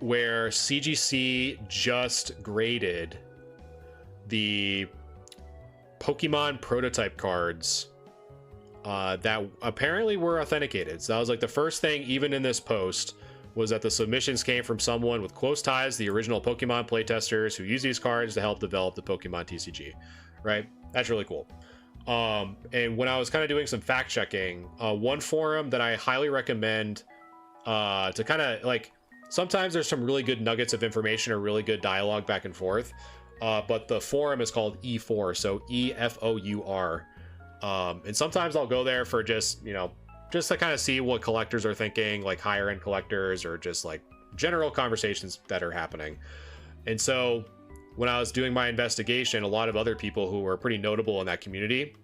where CGC just graded the Pokemon prototype cards that apparently were authenticated. So that was like the first thing, even in this post, was that the submissions came from someone with close ties to the original Pokemon playtesters who use these cards to help develop the Pokemon TCG, right? That's really cool. And when I was kind of doing some fact checking, one forum that I highly recommend to kind of like, sometimes there's some really good nuggets of information or really good dialogue back and forth, but the forum is called E4, so EFOUR. And sometimes I'll go there for just, you know, just to kind of see what collectors are thinking, like higher end collectors, or just like general conversations that are happening. And so when I was doing my investigation, a lot of other people who were pretty notable in that community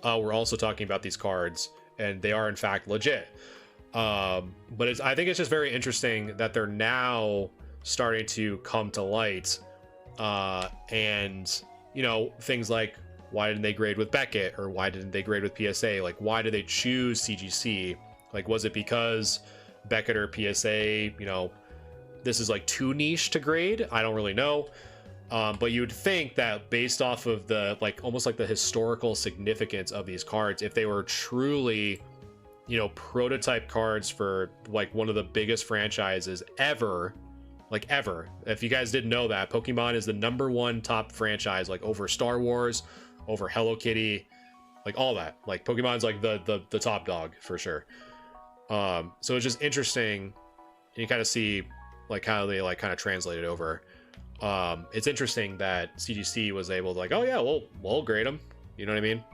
were also talking about these cards, and they are in fact legit. But I think it's just very interesting that they're now starting to come to light. And, you know, things like, why didn't they grade with Beckett, or why didn't they grade with PSA? Like, why did they choose CGC? Like, was it because Beckett or PSA, you know, this is like too niche to grade? I don't really know. But you would think that based off of the, like, almost like the historical significance of these cards, if they were truly, you know, prototype cards for like one of the biggest franchises ever, like ever. If you guys didn't know that, Pokemon is the #1 top franchise, like over Star Wars, over Hello Kitty, like all that. Like Pokemon's like the top dog for sure. So it's just interesting, and you kind of see like how they like kind of translate it over. It's interesting that CGC was able to like, oh yeah, we'll grade them, you know what I mean?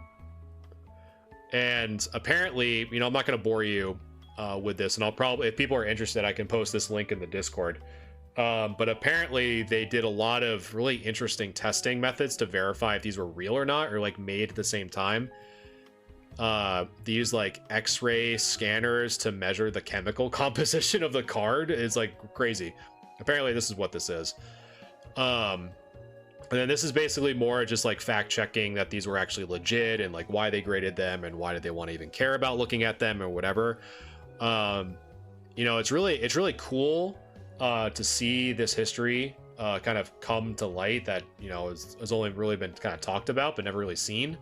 And apparently, you know, I'm not going to bore you with this, and I'll probably, if people are interested, I can post this link in the Discord. But apparently they did a lot of really interesting testing methods to verify if these were real or not, or like made at the same time. They use like X-ray scanners to measure the chemical composition of the card. It's like crazy. Apparently this is what this is. And then this is basically more just like fact checking that these were actually legit, and like why they graded them, and why did they want to even care about looking at them or whatever. You know, it's really cool to see this history kind of come to light that, you know, has only really been kind of talked about but never really seen.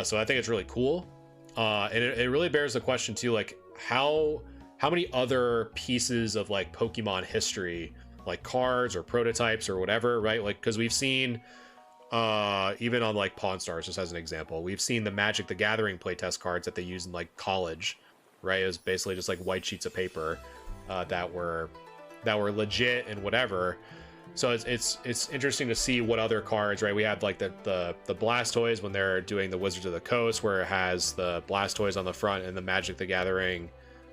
So I think it's really cool. And it really bears the question too, like how many other pieces of like Pokemon history, like cards or prototypes or whatever, right? Like, because we've seen even on like Pawn Stars, just as an example, we've seen the Magic the Gathering playtest cards that they use in like college, right? It was basically just like white sheets of paper that were legit and whatever. So it's interesting to see what other cards, right? We had like the Blastoise when they're doing the Wizards of the Coast, where it has the Blastoise on the front and the Magic the Gathering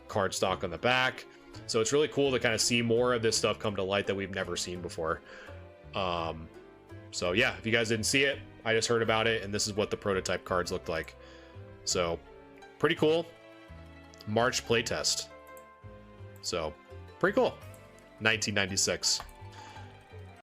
cardstock on the back. So it's really cool to kind of see more of this stuff come to light that we've never seen before. So yeah, if you guys didn't see it, I just heard about it, and this is what the prototype cards looked like. So pretty cool. March playtest. So pretty cool. 1996.